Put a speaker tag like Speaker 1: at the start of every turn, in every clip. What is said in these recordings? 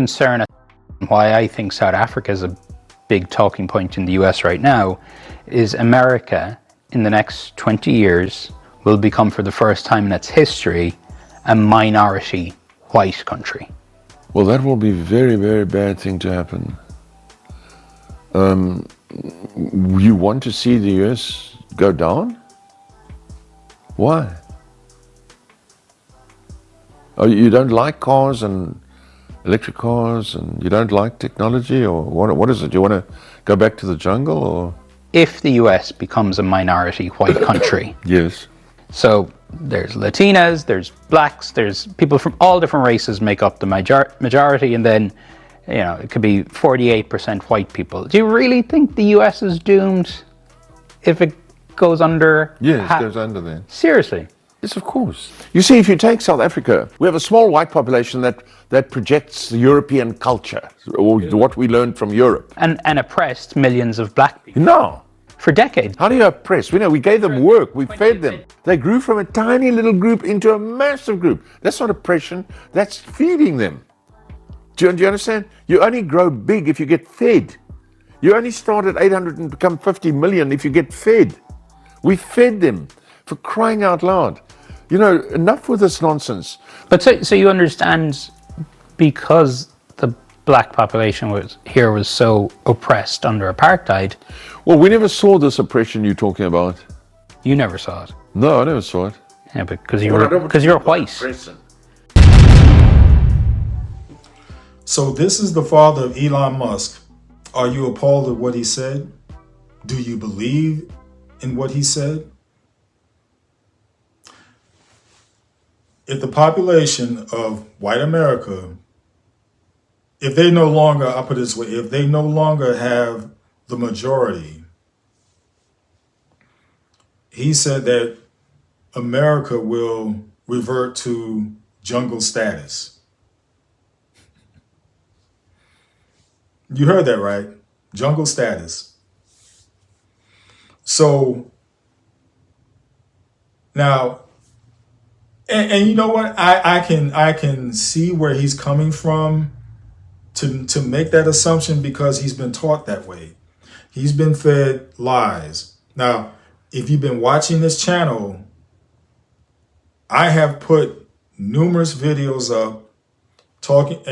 Speaker 1: concern, why I think South Africa is a big talking point in the US right now, is America in the next 20 years will become, for the first time in its history, a minority white country.
Speaker 2: Well, that will be a very, very bad thing to happen. You want to see the US go down? Why? Oh, you don't like cars and electric cars, and you don't like technology, or what is it? You want to go back to the jungle, or?
Speaker 1: If the US becomes a minority white country,
Speaker 2: Yes.
Speaker 1: so there's Latinas, there's blacks, there's people from all different races make up the majority, and then, you know, it could be 48% white people. Do you really think the US is doomed if it goes under?
Speaker 2: Yes, it goes under then.
Speaker 1: Seriously?
Speaker 2: Yes, of course. You see, if you take South Africa, we have a small white population that projects the European culture, or what we learned from Europe.
Speaker 1: And oppressed millions of black people.
Speaker 2: No.
Speaker 1: For decades.
Speaker 2: How do you oppress? We gave them work, we fed them. They grew from a tiny little group into a massive group. That's not oppression, that's feeding them. Do you understand? You only grow big if you get fed. You only start at 800 and become 50 million if you get fed. We fed them, for crying out loud. You know, enough with this nonsense.
Speaker 1: But so you understand, because the black population was so oppressed under apartheid.
Speaker 2: Well, we never saw this oppression you're talking about.
Speaker 1: You never saw it.
Speaker 2: No, I never saw it.
Speaker 1: Yeah, because you're white.
Speaker 3: So this is the father of Elon Musk. Are you appalled at what he said? Do you believe in what he said? If the population of white America, if they no longer, I'll put it this way, if they no longer have the majority, he said that America will revert to jungle status. You heard that right? Jungle status. So now, and you know what? I can see where he's coming from to make that assumption, because he's been taught that way. He's been fed lies. Now, if you've been watching this channel, I have put numerous videos up talking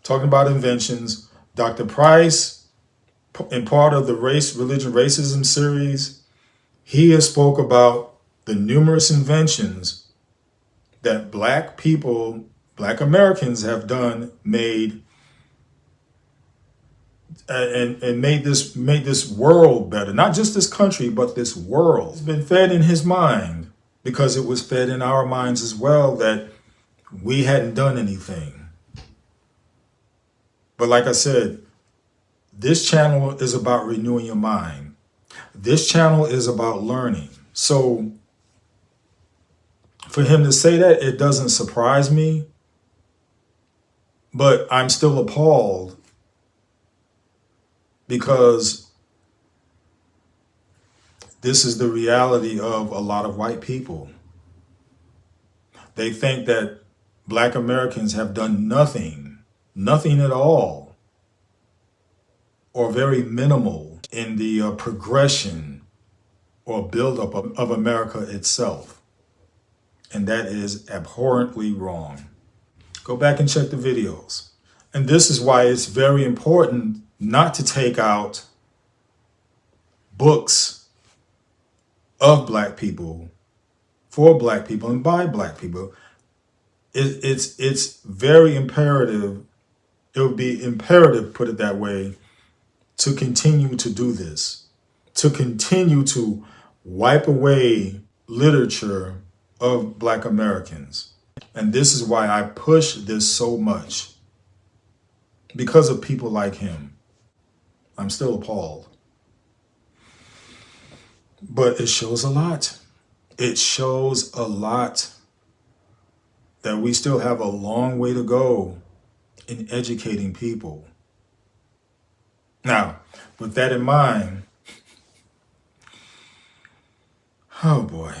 Speaker 3: about inventions. Dr. Price, in part of the Race, Religion, Racism series, he has spoke about the numerous inventions that black people, black Americans have done, made this world better. Not just this country, but this world. It's been fed in his mind, because it was fed in our minds as well, that we hadn't done anything. But like I said, this channel is about renewing your mind. This channel is about learning. So for him to say that, it doesn't surprise me, but I'm still appalled, because this is the reality of a lot of white people. They think that black Americans have done nothing at all, or very minimal in the progression or buildup of America itself. And that is abhorrently wrong. Go back and check the videos. And this is why it's very important not to take out books of black people, for black people, and by black people. It's very imperative. It would be imperative, put it that way, to continue to do this, to continue to wipe away literature of black Americans. And this is why I push this so much, because of people like him. I'm still appalled. But it shows a lot. It shows a lot that we still have a long way to go in educating people. Now, with that in mind, oh boy.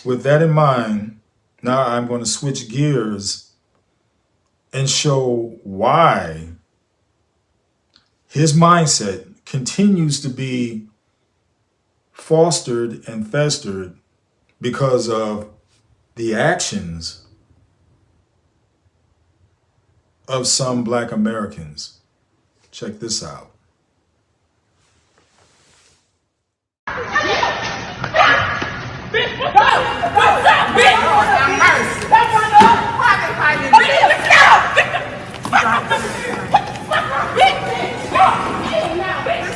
Speaker 3: With that in mind, now I'm going to switch gears and show why his mindset continues to be fostered and festered because of the actions of some Black Americans. Check this out.
Speaker 4: Bitch, what's up? What's up, bitch? Have mercy. That's one of us. Private pilot. Oh, you need to get out. Get the fuck out. Bitch. Go. Now, bitch.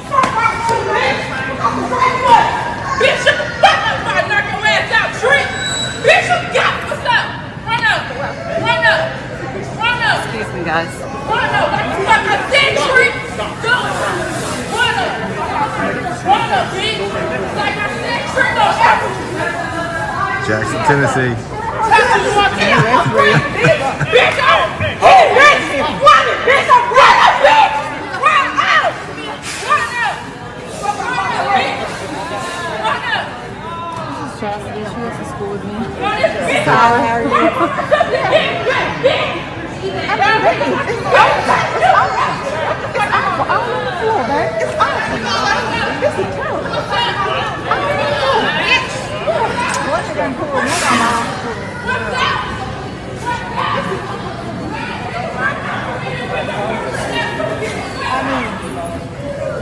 Speaker 4: Fuck off, bitch. What? Bitch, shut the fuck up before I knock your ass out, tree. Bitch, you got what's up? Run up. Run up. Run up.
Speaker 5: Excuse me, guys.
Speaker 4: Run up. Like the fuck I said, tree. Go. Run up. Run up, bitch. Like I said, tree, no effort.
Speaker 6: Jackson, Tennessee.
Speaker 4: That's what you want to hear. Bitch, I'm bitch. I'm running, bitch. I'm running, bitch. Run out. Run up. Run up, bitch. Run up.
Speaker 5: Chastity, she went to school with me.
Speaker 4: Run this bitch.
Speaker 5: How are you?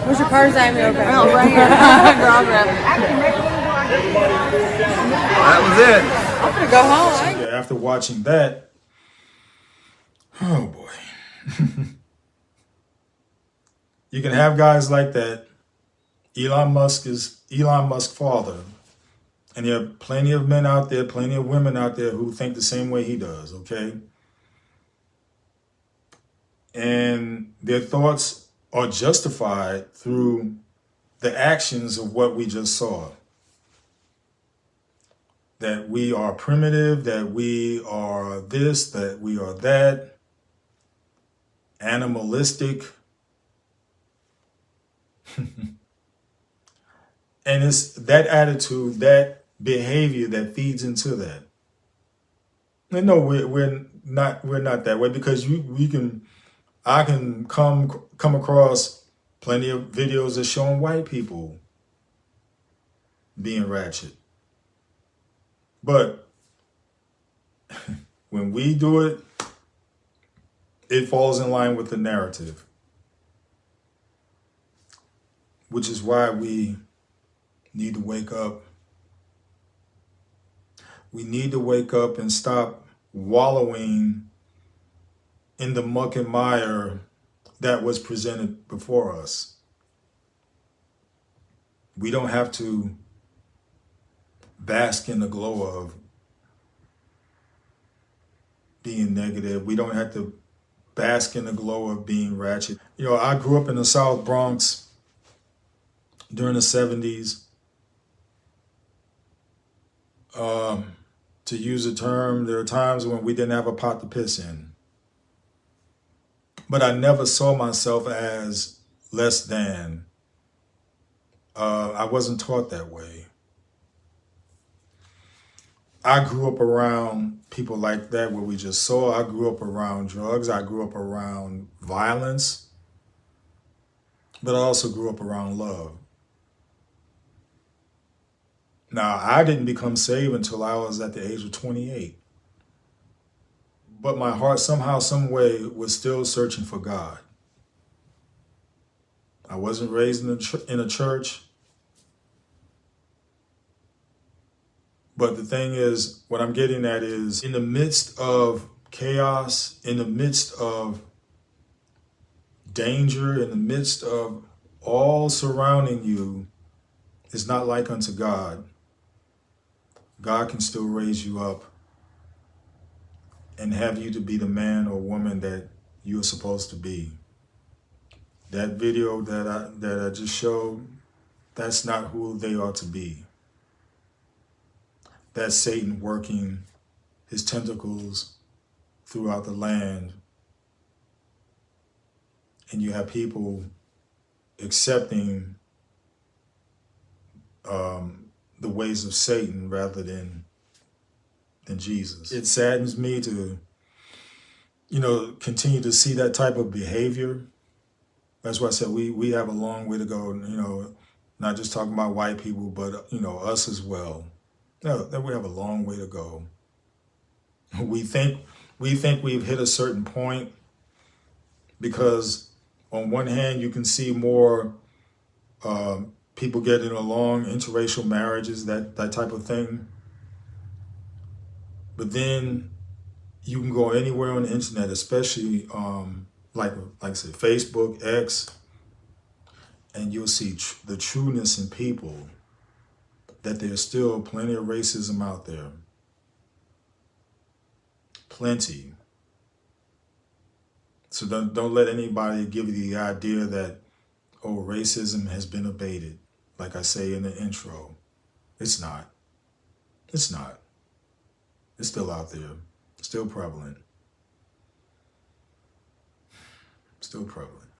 Speaker 5: What's your purse at me? Okay. Oh, right here. Girl, I'll grab it.
Speaker 6: That was it.
Speaker 5: I'm gonna go home.
Speaker 3: Yeah, after watching that, oh boy. You can have guys like that. Elon Musk is Elon Musk's father. And there are plenty of men out there, plenty of women out there who think the same way he does, okay? And their thoughts are justified through the actions of what we just saw. That we are primitive, that we are this, that we are that, animalistic. And it's that attitude, that behavior that feeds into that. And no, we're not that way, because I can come across plenty of videos that showing white people being ratchet. But when we do it, it falls in line with the narrative, which is why we need to wake up. We need to wake up and stop wallowing in the muck and mire that was presented before us. We don't have to bask in the glow of being negative. We don't have to bask in the glow of being ratchet. You know, I grew up in the South Bronx during the 70s. To use a term, there are times when we didn't have a pot to piss in. But I never saw myself as less than. I wasn't taught that way. I grew up around people like that, what we just saw. I grew up around drugs. I grew up around violence. But I also grew up around love. Now, I didn't become saved until I was at the age of 28. But my heart somehow, some way, was still searching for God. I wasn't raised in a church. But the thing is, what I'm getting at is, in the midst of chaos, in the midst of danger, in the midst of all surrounding you, is not like unto God. God can still raise you up and have you to be the man or woman that you're supposed to be. That video that I just showed, that's not who they are to be. That's Satan working his tentacles throughout the land. And you have people accepting the ways of Satan rather than Jesus. It saddens me to continue to see that type of behavior. That's why I said we have a long way to go. Not just talking about white people, but us as well. No, that we have a long way to go. We think we've hit a certain point because on one hand you can see more people getting along, interracial marriages, that type of thing. But then you can go anywhere on the internet, especially like I said, Facebook, X, and you'll see the trueness in people, that there's still plenty of racism out there. Plenty. So don't let anybody give you the idea that, oh, racism has been abated. Like I say in the intro, it's not. It's not. It's still out there, still prevalent. Still prevalent.